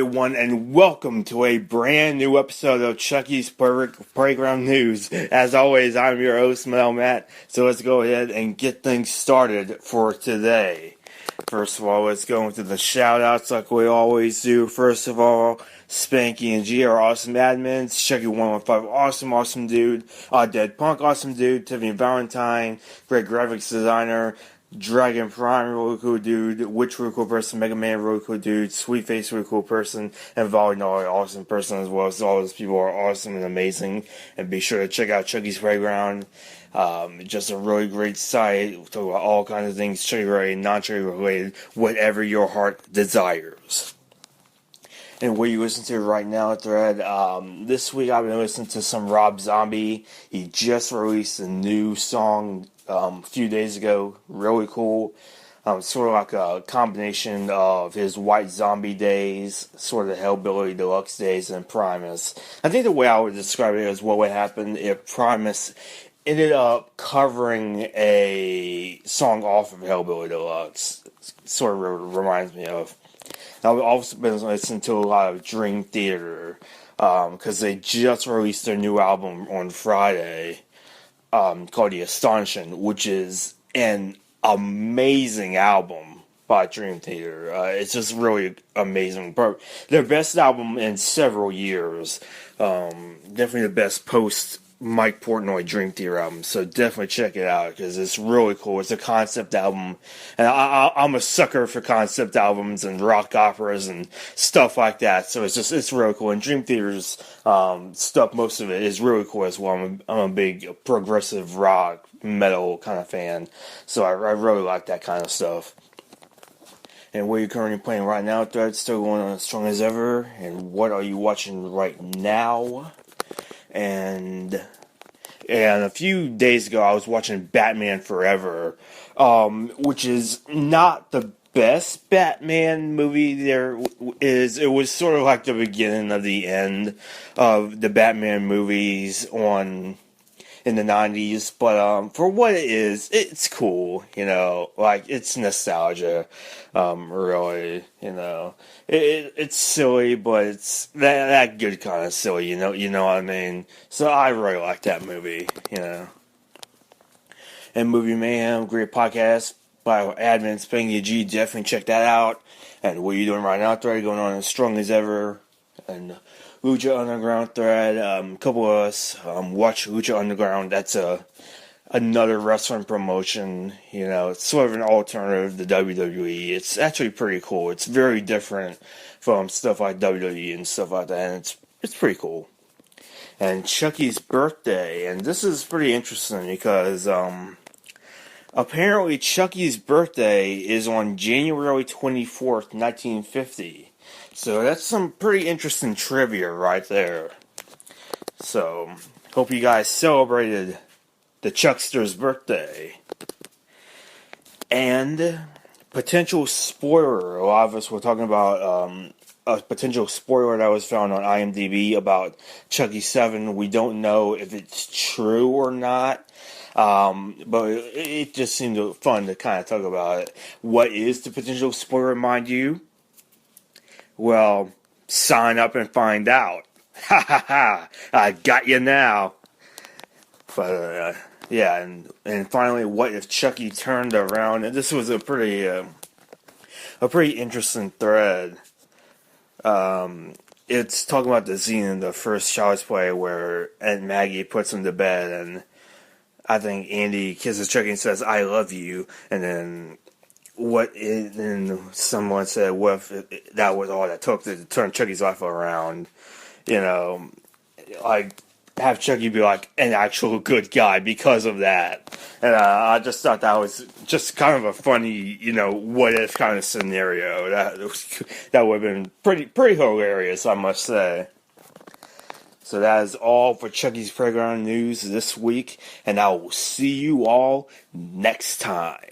everyone, and welcome to a brand new episode of Chucky's Playground News. As always, I'm your host, Mel Matt, so let's go ahead and get things started for today. First of all, let's go into the shout-outs like we always do. First of all, Spanky and G are awesome admins. Chucky115, awesome dude. Dead Punk, awesome dude. Tiffany Valentine, great graphics designer. Dragon Prime, really cool dude. Witch, really cool person. Mega Man, really cool dude. Sweet Face, really cool person. And Volleynar, awesome person as well. So all those people are awesome and amazing. And be sure to check out Chucky's Playground. Just a really great site. We talk about all kinds of things, Chucky related, non-Chucky related, whatever your heart desires. And what you listen to right now, Thread, this week I've been listening to some Rob Zombie. He just released a new song a few days ago. Really cool. Sort of like a combination of his White Zombie days, sort of Hellbilly Deluxe days, and Primus. I think the way I would describe it is what would happen if Primus ended up covering a song off of Hellbilly Deluxe. Sort of reminds me of. I've also been listening to a lot of Dream Theater, because they just released their new album on Friday, called The Astonishing, which is an amazing album by Dream Theater. It's just really amazing. Their best album in several years. Definitely the best post Mike Portnoy Dream Theater album, so definitely check it out because it's really cool. It's a concept album, and I'm a sucker for concept albums and rock operas and stuff like that. So it's really cool. And Dream Theater's stuff, most of it is really cool as well. I'm a big progressive rock metal kind of fan, so I really like that kind of stuff. And what are you currently playing right now? Thread's still going on as strong as ever. And what are you watching right now? And a few days ago, I was watching Batman Forever, which is not the best Batman movie there is. It was sort of like the beginning of the end of the Batman movies in the 90s, but for what it is, it's cool, like, it's nostalgia, really, it's silly, but it's that good kind of silly, you know what I mean, so I really like that movie, and Movie Mayhem, great podcast by admin Spanky G, definitely check that out, and what are you doing right now, Thread, going on as strong as ever, and Lucha Underground Thread, a couple of us watch Lucha Underground. That's another wrestling promotion. It's sort of an alternative to WWE. It's actually pretty cool. It's very different from stuff like WWE and stuff like that, and it's pretty cool. And Chucky's birthday, and this is pretty interesting because apparently Chucky's birthday is on January 24th, 1950. So that's some pretty interesting trivia right there. So, hope you guys celebrated the Chuckster's birthday. And, potential spoiler. A lot of us were talking about a potential spoiler that was found on IMDb about Chucky 7. We don't know if it's true or not. But it just seemed fun to kind of talk about it. What is the potential spoiler, mind you? Well, sign up and find out. Ha ha ha! I got you now. But yeah, and finally, what if Chucky turned around? And this was a pretty interesting thread. It's talking about the scene in the first Child's Play where Aunt Maggie puts him to bed, and I think Andy kisses Chucky and says, "I love you," and then. And someone said, what if that was all that took to turn Chucky's life around? Like, have Chucky be like an actual good guy because of that. And I just thought that was just kind of a funny, what if kind of scenario. That would have been pretty hilarious, I must say. So that is all for Chucky's Playground News this week, and I will see you all next time.